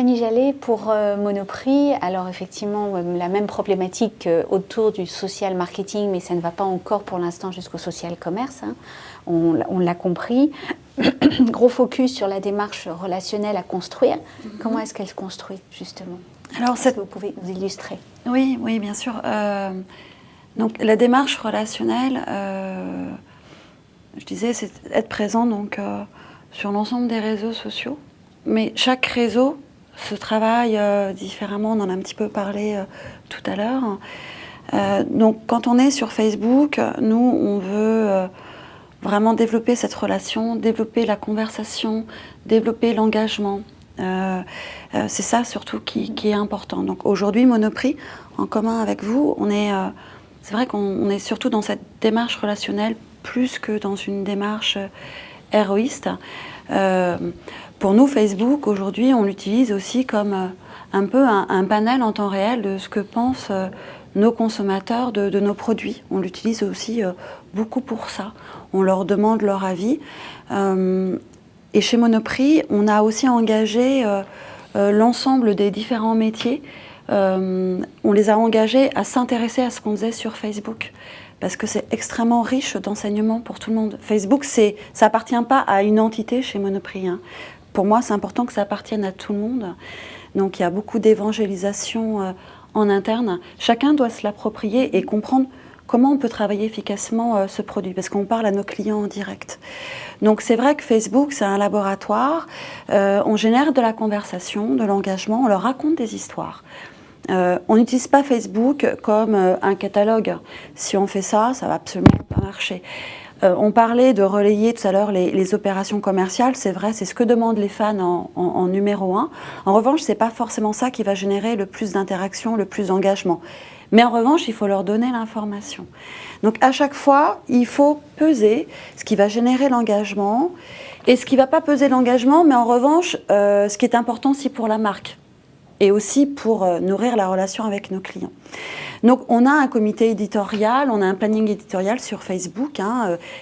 Fanny Jallet, pour Monoprix, alors effectivement, la même problématique autour du social marketing, mais ça ne va pas encore pour l'instant jusqu'au social commerce, hein. On l'a compris. Gros focus sur la démarche relationnelle à construire. Comment est-ce qu'elle se construit, justement? Alors, est-ce que vous pouvez nous illustrer? Oui, bien sûr. Donc, la démarche relationnelle, je disais, c'est être présent donc, sur l'ensemble des réseaux sociaux. Mais chaque réseau se travaille différemment. On en a un petit peu parlé tout à l'heure. Donc, quand on est sur Facebook, nous, on veut vraiment développer cette relation, développer la conversation, développer l'engagement. C'est ça surtout qui est important. Donc aujourd'hui, Monoprix, en commun avec vous, c'est vrai qu'on est surtout dans cette démarche relationnelle plus que dans une démarche héroïste. Pour nous, Facebook, aujourd'hui, on l'utilise aussi comme un peu un panel en temps réel de ce que pensent nos consommateurs de nos produits. On l'utilise aussi beaucoup pour ça. On leur demande leur avis. Et chez Monoprix, on a aussi engagé l'ensemble des différents métiers. On les a engagés à s'intéresser à ce qu'on faisait sur Facebook. Parce que c'est extrêmement riche d'enseignements pour tout le monde. Facebook, ça appartient pas à une entité chez Monoprix, hein. Pour moi, c'est important que ça appartienne à tout le monde. Donc il y a beaucoup d'évangélisation en interne. Chacun doit se l'approprier et comprendre comment on peut travailler efficacement ce produit, parce qu'on parle à nos clients en direct. Donc c'est vrai que Facebook, c'est un laboratoire. On génère de la conversation, de l'engagement, on leur raconte des histoires. On n'utilise pas Facebook comme un catalogue. Si on fait ça, ça va absolument pas marcher. On parlait de relayer tout à l'heure les opérations commerciales, c'est vrai, c'est ce que demandent les fans en numéro 1. En revanche, c'est pas forcément ça qui va générer le plus d'interaction, le plus d'engagement. Mais en revanche, il faut leur donner l'information. Donc à chaque fois, il faut peser ce qui va générer l'engagement et ce qui ne va pas peser l'engagement, mais en revanche, ce qui est important aussi pour la marque et aussi pour nourrir la relation avec nos clients. Donc on a un comité éditorial, on a un planning éditorial sur Facebook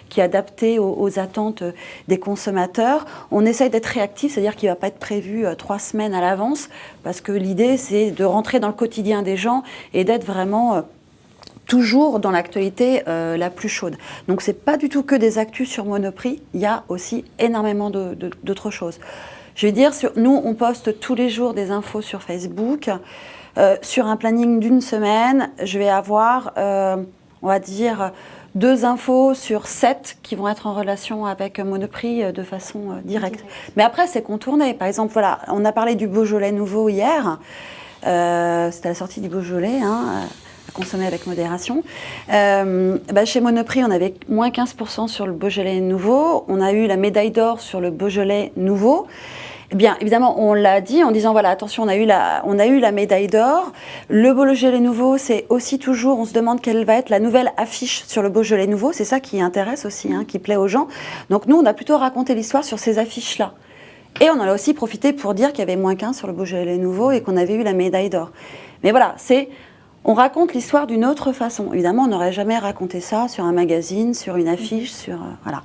qui est adapté aux attentes des consommateurs. On essaye d'être réactif, c'est-à-dire qu'il ne va pas être prévu 3 semaines à l'avance, parce que l'idée c'est de rentrer dans le quotidien des gens et d'être vraiment toujours dans l'actualité la plus chaude. Donc c'est pas du tout que des actus sur Monoprix, il y a aussi énormément d'autres choses. Je vais dire, nous on poste tous les jours des infos sur Facebook. Sur un planning d'une semaine, je vais avoir, on va dire, 2 infos sur 7 qui vont être en relation avec Monoprix de façon directe. Mais après, c'est contourné. Par exemple, voilà, on a parlé du Beaujolais nouveau hier. C'était la sortie du Beaujolais, à consommer avec modération. Chez Monoprix, on avait moins 15% sur le Beaujolais nouveau. On a eu la médaille d'or sur le Beaujolais nouveau. Eh bien, évidemment, on l'a dit en disant, voilà, attention, on a eu la médaille d'or. Le Beaujolais nouveau, c'est aussi toujours, on se demande quelle va être la nouvelle affiche sur le Beaujolais nouveau. C'est ça qui intéresse aussi, qui plaît aux gens. Donc nous, on a plutôt raconté l'histoire sur ces affiches-là. Et on en a aussi profité pour dire qu'il y avait moins 15 sur le Beaujolais nouveau et qu'on avait eu la médaille d'or. Mais voilà, on raconte l'histoire d'une autre façon. Évidemment, on n'aurait jamais raconté ça sur un magazine, sur une affiche, voilà.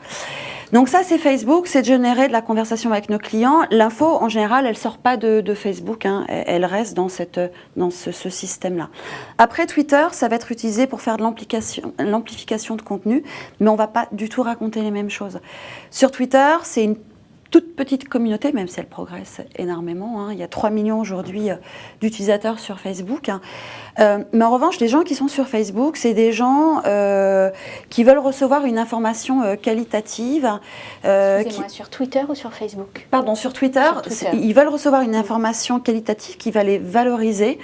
Donc ça, c'est Facebook, c'est de générer de la conversation avec nos clients. L'info, en général, elle sort pas de Facebook, elle reste dans ce système-là. Après, Twitter, ça va être utilisé pour faire de l'amplification de contenu, mais on va pas du tout raconter les mêmes choses. Sur Twitter, c'est une toute petite communauté, même si elle progresse énormément. Il y a 3 millions aujourd'hui d'utilisateurs sur Facebook. Mais en revanche, les gens qui sont sur Facebook, c'est des gens qui veulent recevoir une information qualitative. Excusez-moi, sur Twitter ou sur Facebook? Pardon, sur Twitter. Ils veulent recevoir une information qualitative qui va les valoriser.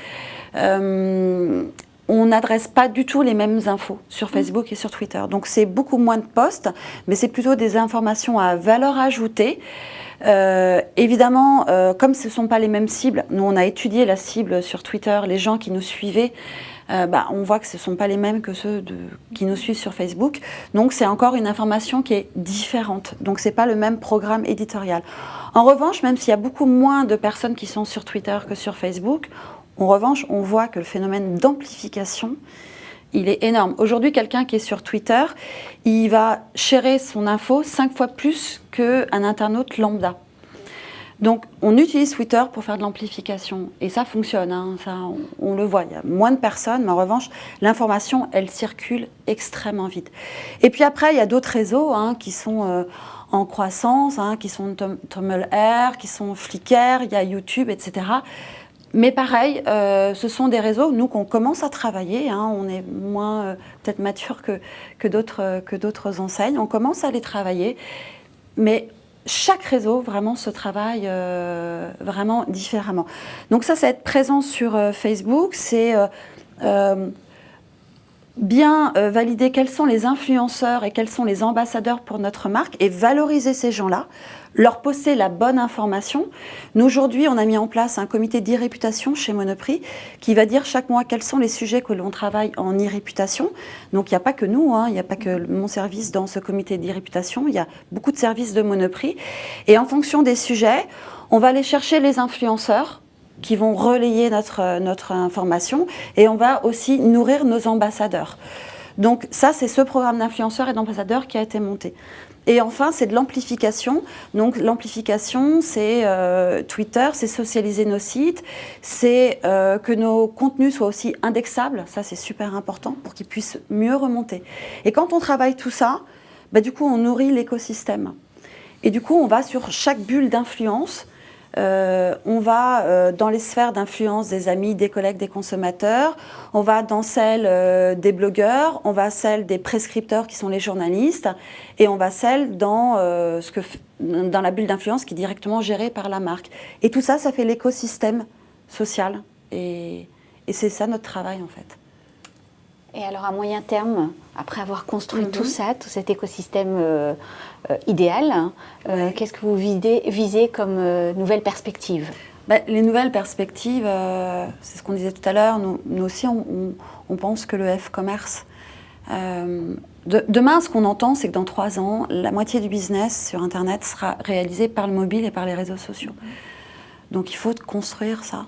On n'adresse pas du tout les mêmes infos sur Facebook et sur Twitter. Donc c'est beaucoup moins de posts, mais c'est plutôt des informations à valeur ajoutée. Évidemment, comme ce ne sont pas les mêmes cibles, nous on a étudié la cible sur Twitter, les gens qui nous suivaient, on voit que ce ne sont pas les mêmes que ceux qui nous suivent sur Facebook. Donc c'est encore une information qui est différente. Donc ce n'est pas le même programme éditorial. En revanche, même s'il y a beaucoup moins de personnes qui sont sur Twitter que sur Facebook, en revanche, on voit que le phénomène d'amplification, il est énorme. Aujourd'hui, quelqu'un qui est sur Twitter, il va sharer son info 5 fois plus qu'un internaute lambda. Donc, on utilise Twitter pour faire de l'amplification. Et ça fonctionne, hein, ça, on le voit. Il y a moins de personnes, mais en revanche, l'information, elle circule extrêmement vite. Et puis après, il y a d'autres réseaux hein, qui sont en croissance, hein, qui sont Tumblr, qui sont Flickr, il y a YouTube, etc. Mais pareil, ce sont des réseaux, nous, qu'on commence à travailler. Hein, on est moins peut-être mature que d'autres enseignes. On commence à les travailler. Mais chaque réseau vraiment se travaille vraiment différemment. Donc ça va être présent sur Facebook, c'est bien valider quels sont les influenceurs et quels sont les ambassadeurs pour notre marque et valoriser ces gens-là, leur poster la bonne information. Nous, aujourd'hui, on a mis en place un comité d'e-réputation chez Monoprix qui va dire chaque mois quels sont les sujets que l'on travaille en e-réputation. Donc, il n'y a pas que nous, hein, il n'y a pas que mon service dans ce comité d'e-réputation, il y a beaucoup de services de Monoprix. Et en fonction des sujets, on va aller chercher les influenceurs qui vont relayer notre information et on va aussi nourrir nos ambassadeurs. Donc ça, c'est ce programme d'influenceurs et d'ambassadeurs qui a été monté. Et enfin, c'est de l'amplification. Donc l'amplification, c'est Twitter, c'est socialiser nos sites, c'est que nos contenus soient aussi indexables. Ça, c'est super important pour qu'ils puissent mieux remonter. Et quand on travaille tout ça, bah, du coup, on nourrit l'écosystème. Et du coup, on va sur chaque bulle d'influence. On va dans les sphères d'influence des amis, des collègues, des consommateurs, on va dans celle des blogueurs, on va celle des prescripteurs qui sont les journalistes et on va celle dans la bulle d'influence qui est directement gérée par la marque. Et tout ça, ça fait l'écosystème social et c'est ça notre travail en fait. Et alors à moyen terme, après avoir construit tout ça, tout cet écosystème idéal, qu'est-ce que vous visez comme nouvelles perspectives ? Les nouvelles perspectives, c'est ce qu'on disait tout à l'heure, nous aussi on pense que le e-commerce, demain ce qu'on entend c'est que dans 3 ans, la moitié du business sur Internet sera réalisé par le mobile et par les réseaux sociaux. Donc il faut construire ça.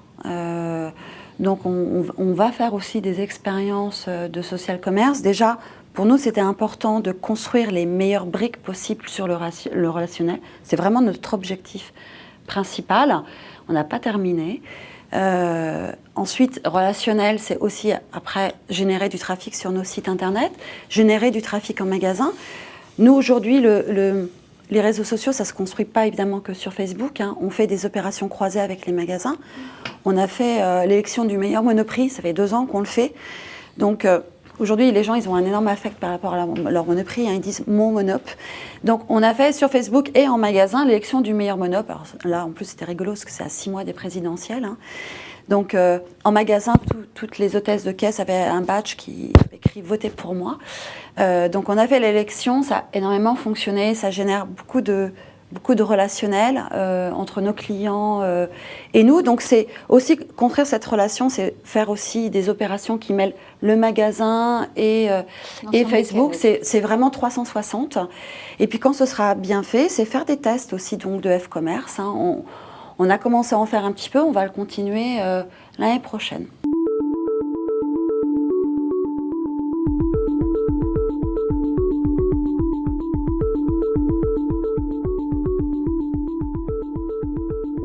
Donc on va faire aussi des expériences de social commerce. Déjà, pour nous, c'était important de construire les meilleures briques possibles sur le relationnel. C'est vraiment notre objectif principal. On n'a pas terminé. Ensuite, relationnel, c'est aussi après générer du trafic sur nos sites internet, générer du trafic en magasin. Nous, aujourd'hui, les réseaux sociaux, ça ne se construit pas évidemment que sur Facebook. Hein. On fait des opérations croisées avec les magasins. On a fait l'élection du meilleur Monoprix, ça fait 2 ans qu'on le fait. Donc aujourd'hui, les gens, ils ont un énorme affect par rapport à leur Monoprix. Hein. Ils disent « mon Monop ». Donc on a fait sur Facebook et en magasin l'élection du meilleur Monop. Alors là, en plus, c'était rigolo parce que c'est à 6 mois des présidentielles. Hein. Donc en magasin, toutes les hôtesses de caisse avaient un badge qui avait écrit « Votez pour moi ». Donc on a fait l'élection, ça a énormément fonctionné, ça génère beaucoup de relationnel entre nos clients et nous. Donc c'est aussi construire cette relation, c'est faire aussi des opérations qui mêlent le magasin et Facebook. C'est vraiment 360. Et puis quand ce sera bien fait, c'est faire des tests aussi donc de e-commerce. Hein. On a commencé à en faire un petit peu, on va le continuer l'année prochaine.